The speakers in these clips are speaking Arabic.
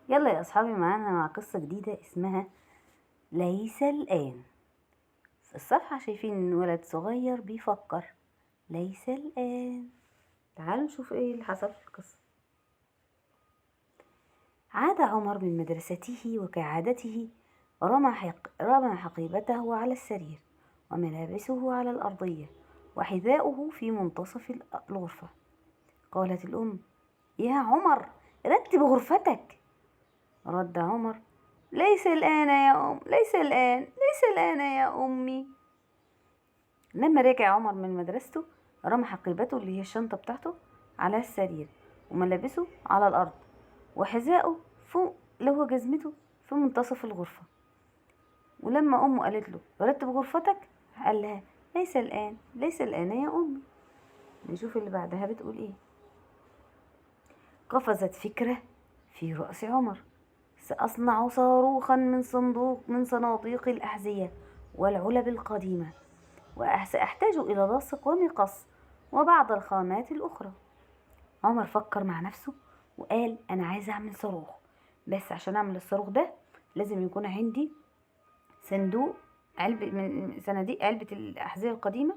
يلا يا أصحابي، معانا مع قصة جديدة اسمها ليس الآن. في الصفحة شايفين إن ولد صغير بيفكر. ليس الآن. تعالوا نشوف ايه اللي حصل في القصة. عاد عمر من مدرسته وكعادته رمى حقيبته على السرير وملابسه على الأرضية وحذاؤه في منتصف الغرفة. قالت الأم: يا عمر، رتب غرفتك. رد عمر: ليس الآن يا أم، ليس الآن، ليس الآن يا أمي. لما رجع عمر من مدرسته رمى حقيبته اللي هي الشنطة بتاعته على السرير وملابسه على الأرض وحذائه فوق اللي هو جزمته في منتصف الغرفة. ولما أمه قالت له رتب غرفتك قال لها: ليس الآن، ليس الآن يا أمي. نشوف اللي بعدها بتقول ايه. قفزت فكرة في رأس عمر: سأصنع صاروخا من صناديق الأحذية والعلب القديمة، وسأحتاج إلى لاصق ومقص وبعض الخامات الأخرى. عمر فكر مع نفسه وقال: أنا عايز أعمل صاروخ، بس عشان أعمل الصاروخ ده لازم يكون عندي صندوق من صناديق علبة الأحذية القديمة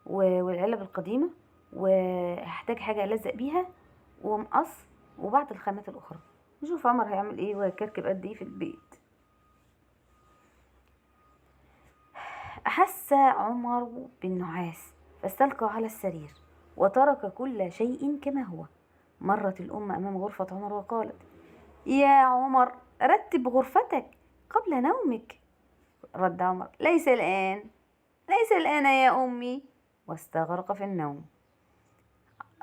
والعلب القديمة، وهحتاج حاجة ألزق بيها ومقص وبعض الخامات الأخرى. نشوف عمر هيعمل ايه وهيكركب قد ايه في البيت. أحس عمر بالنعاس فاستلقى على السرير وترك كل شيء كما هو. مرت الأم أمام غرفة عمر وقالت: يا عمر، رتب غرفتك قبل نومك. رد عمر: ليس الآن، ليس الآن يا أمي، واستغرق في النوم.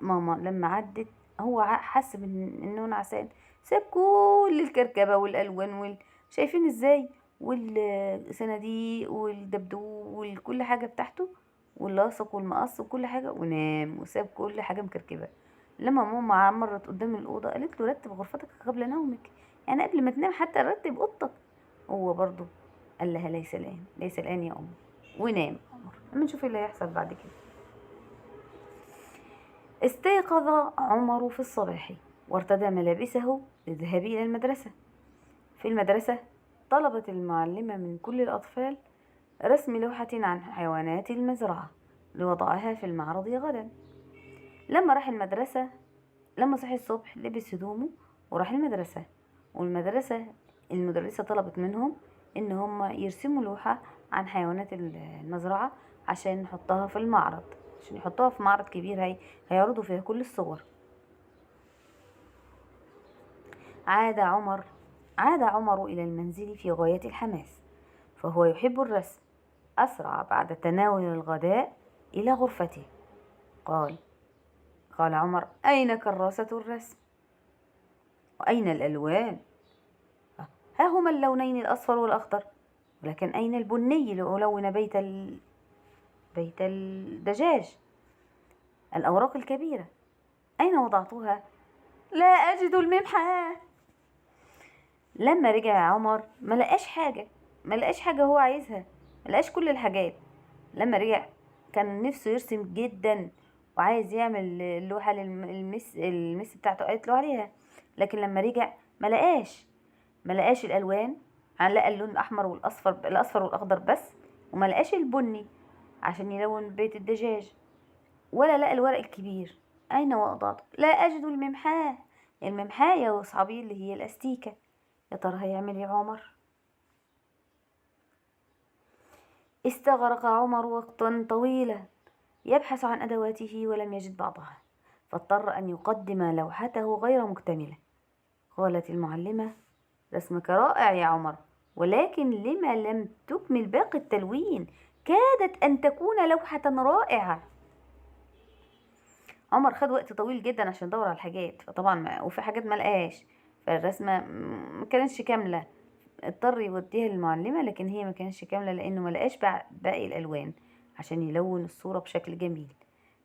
ماما لما عدت هو حس انه نعسان، ساب كل الكركبة والألوان شايفين ازاي، والصناديق والدبدوب وكل حاجة بتاعته واللاصق والمقص وكل حاجة، ونام وساب كل حاجة مكركبة. لما ماما مرت قدام الأوضة قالت له: رتب غرفتك قبل نومك، يعني قبل ما تنام حتى رتب أوضتك. هو برضه قال لها: ليس الآن، ليس الآن يا أم، ونام عمر. لما نشوف اللي هيحصل بعد كده. استيقظ عمر في الصباح وارتدى ملابسه للذهاب إلى المدرسة. في المدرسة طلبت المعلمة من كل الأطفال رسم لوحة عن حيوانات المزرعة لوضعها في المعرض غدا. لما راح المدرسة، لما صحي الصبح لبس هدومه وراح المدرسة. المدرسة طلبت منهم إن هم يرسموا لوحة عن حيوانات المزرعة عشان نحطها في المعرض، عشان يحطوها في معرض كبير هيعرضوا فيها كل الصور. عاد عمر إلى المنزل في غاية الحماس، فهو يحب الرسم. أسرع بعد تناول الغداء إلى غرفته. قال عمر: أين كراسة الرسم؟ وأين الألوان؟ ها هما اللونين الأصفر والأخضر، ولكن أين البني لألون بيت الدجاج؟ الأوراق الكبيرة أين وضعتها؟ لا أجد الممحى. لما رجع عمر ما لقاش حاجة هو عايزها، ما لقاش كل الحاجات. لما رجع كان نفسه يرسم جدا وعايز يعمل اللوحة المس بتاعته قالت له عليها، لكن لما رجع ما لقاش الألوان. لقى اللون الأحمر الأصفر والأخضر بس، وما لقاش البني عشان يلون بيت الدجاج، ولا لقى الورق الكبير. أين وضعته؟ لا أجد الممحاه يا أصحابي اللي هي الأستيكة. يا ترى هيعمل ايه عمر؟ استغرق عمر وقتا طويلا يبحث عن أدواته ولم يجد بعضها، فاضطر أن يقدم لوحته غير مكتملة. قالت المعلمة: رسمك رائع يا عمر، ولكن لما لم تكمل باقي التلوين؟ كادت أن تكون لوحة رائعة. عمر خد وقت طويل جدا عشان يدور على الحاجات، فطبعا وفي حاجات ما لقاش، فالرسمة ما كانتش كاملة. اضطر يوديها للمعلمة، لكن هي ما كانتش كاملة لأنه ما لقاش باقي الألوان عشان يلون الصورة بشكل جميل.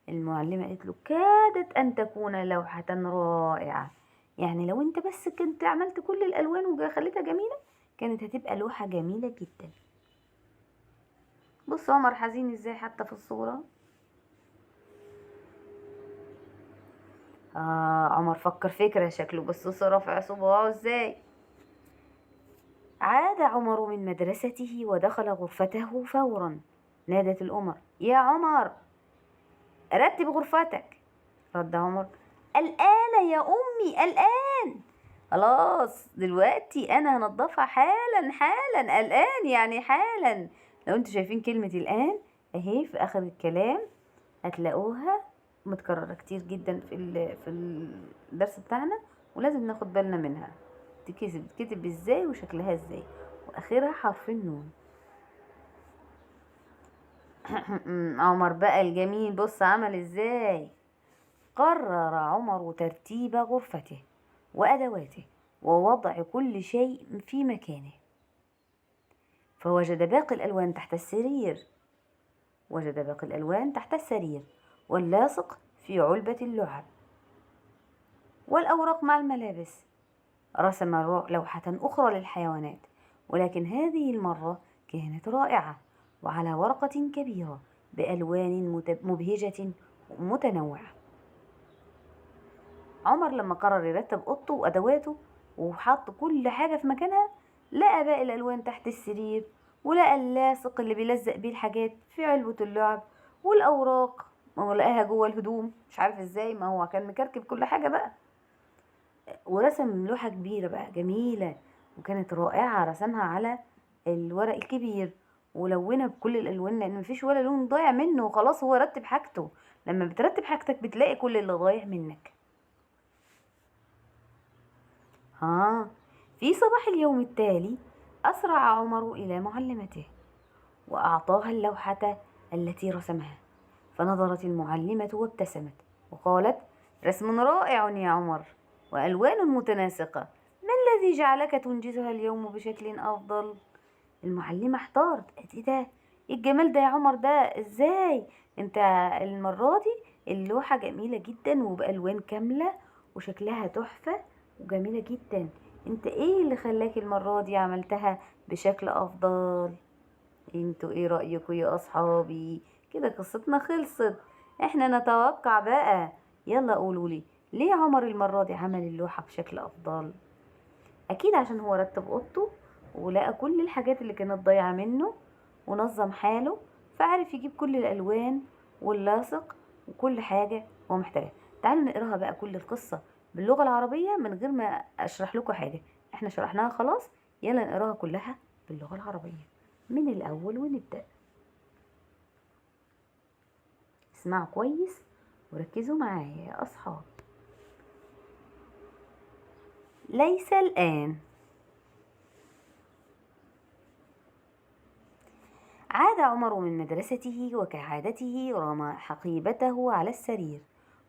المعلمة قالت له: كادت أن تكون لوحة رائعة، يعني لو انت بس كنت عملت كل الألوان وخليتها جميلة كانت هتبقى لوحة جميلة جدا. بص عمر حزين ازاي حتى في الصورة. عمر فكر فكرة شكله، بس رافع صباعه ازاي. عاد عمر من مدرسته ودخل غرفته فورا. نادت الأم: يا عمر، رتب غرفتك. رد عمر: الآن يا أمي، الآن. خلاص دلوقتي أنا هنضفها حالا حالا، الآن يعني حالا. لو انتوا شايفين كلمة الآن اهي في آخر الكلام، هتلاقوها متكررة كتير جدا في الدرس بتاعنا، ولازم ناخد بالنا منها. تتكتب ازاي وشكلها ازاي، واخرها حرف النون. عمر بقى الجميل بص عمل ازاي. قرر عمر ترتيب غرفته وأدواته ووضع كل شيء في مكانه، فوجد باقي الألوان تحت السرير. واللاصق في علبة اللعب، والأوراق مع الملابس. رسم لوحة أخرى للحيوانات، ولكن هذه المرة كانت رائعة وعلى ورقة كبيرة بألوان مبهجة ومتنوعة. عمر لما قرر يرتب أوضته وأدواته وحط كل حاجة في مكانها، لقى باقي الألوان تحت السرير، ولقى اللاصق اللي بيلزق بيه الحاجات في علبة اللعب، والأوراق ما هو لقاها جوه الهدوم، مش عارف ازاي، ما هو كان مكركب كل حاجة بقى. ورسم لوحة كبيرة بقى جميلة وكانت رائعة، رسمها على الورق الكبير ولونها بكل الألوان، لأن مفيش ولا لون ضايع منه، وخلاص هو رتب حاجته. لما بترتب حاجتك بتلاقي كل اللي ضايع منك. في صباح اليوم التالي أسرع عمر إلى معلمته وأعطاها اللوحة التي رسمها، فنظرت المعلمة وابتسمت وقالت: رسم رائع يا عمر، وألوان متناسقة، ما الذي جعلك تنجزها اليوم بشكل أفضل؟ المعلمة احتارت، قالت: ايه الجمال ده يا عمر، ده ازاي انت المرة دي اللوحة جميلة جدا وبألوان كاملة وشكلها تحفة وجميلة جدا، انت ايه اللي خلاك المرة دي عملتها بشكل افضل؟ انتوا ايه رأيكم يا اصحابي؟ كده قصتنا خلصت، احنا نتوقع بقى. يلا قولولي ليه عمر المرة دي عمل اللوحة بشكل افضل؟ اكيد عشان هو رتب اوضته ولقى كل الحاجات اللي كانت ضايعة منه ونظم حاله، فعرف يجيب كل الالوان واللاصق وكل حاجة هو محتاجها. تعالوا نقراها بقى كل القصة باللغة العربية من غير ما اشرح لكم حاجة، احنا شرحناها خلاص. يلا نقراها كلها باللغة العربية من الاول ونبدأ. اسمعوا كويس وركزوا معايا يا اصحاب. ليس الآن. عاد عمر من مدرسته وكعادته رمى حقيبته على السرير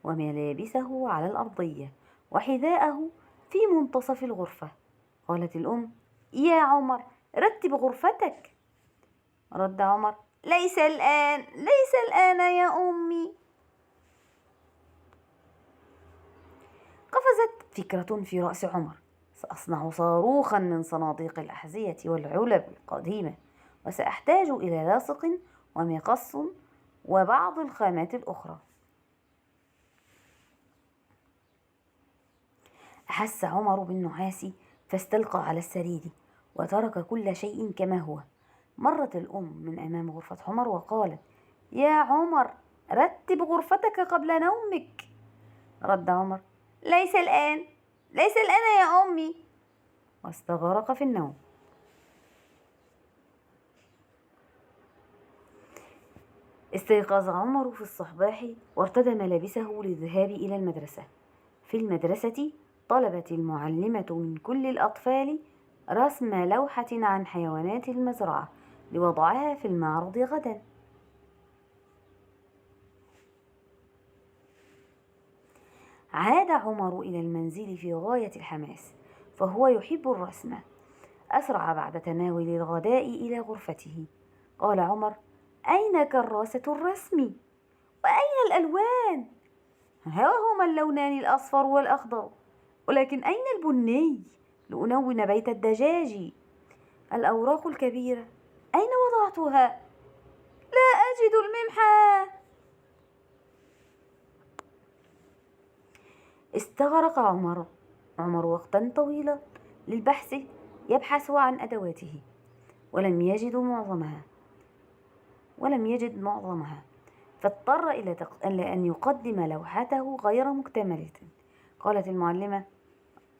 وملابسه على الأرضية وحذاءه في منتصف الغرفة. قالت الأم: يا عمر، رتب غرفتك. رد عمر: ليس الآن، ليس الآن يا أمي. قفزت فكرة في رأس عمر: سأصنع صاروخا من صناديق الأحذية والعلب القديمة، وسأحتاج إلى لاصق ومقص وبعض الخامات الأخرى. أحس عمر بالنعاس فاستلقى على السرير وترك كل شيء كما هو. مرت الأم من أمام غرفة عمر وقالت: يا عمر، رتب غرفتك قبل نومك. رد عمر: ليس الآن، ليس الآن يا أمي، واستغرق في النوم. استيقظ عمر في الصباح وارتدى ملابسه للذهاب إلى المدرسة. في المدرسة طلبت المعلمة من كل الأطفال رسم لوحة عن حيوانات المزرعة لوضعها في المعرض غدا. عاد عمر إلى المنزل في غاية الحماس، فهو يحب الرسم. أسرع بعد تناول الغداء إلى غرفته. قال عمر: أين كراسة الرسم؟ وأين الألوان؟ ها هما اللونان الأصفر والأخضر، ولكن أين البني لأنون بيت الدجاج؟ الأوراق الكبيرة أين وضعتها؟ لا أجد الممحى. استغرق عمر وقتا طويلا للبحث يبحث عن أدواته ولم يجد معظمها، فاضطر إلى أن يقدم لوحته غير مكتملة. قالت المعلمة: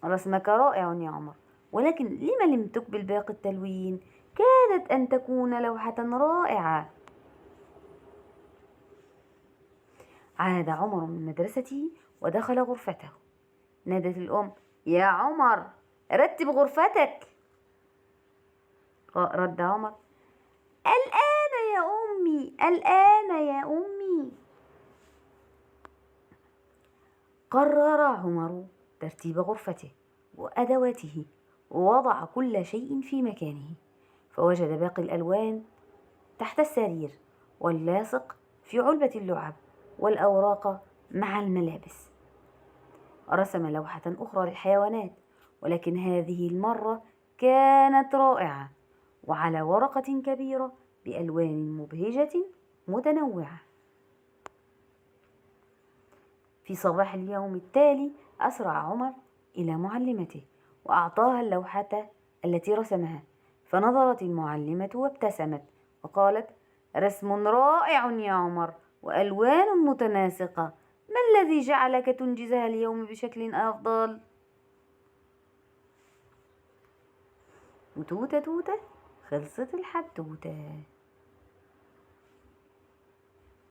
رسمك رائع يا عمر، ولكن لم لم تقبل باقي التلوين؟ كادت أن تكون لوحة رائعة. عاد عمر من مدرسته ودخل غرفته. نادت الأم: يا عمر، رتب غرفتك. رد عمر: الآن يا أمي، الآن يا أمي. قرر عمر ترتيب غرفته وأدواته، ووضع كل شيء في مكانه، فوجد باقي الألوان تحت السرير، واللاصق في علبة اللعب، والأوراق مع الملابس. رسم لوحة أخرى للحيوانات، ولكن هذه المرة كانت رائعة، وعلى ورقة كبيرة بألوان مبهجة متنوعة. في صباح اليوم التالي أسرع عمر إلى معلمته وأعطاها اللوحة التي رسمها، فنظرت المعلمة وابتسمت وقالت: رسم رائع يا عمر، وألوان متناسقة. ما الذي جعلك تنجزها اليوم بشكل أفضل؟ وتوتة توتة، خلصت الحدوتة.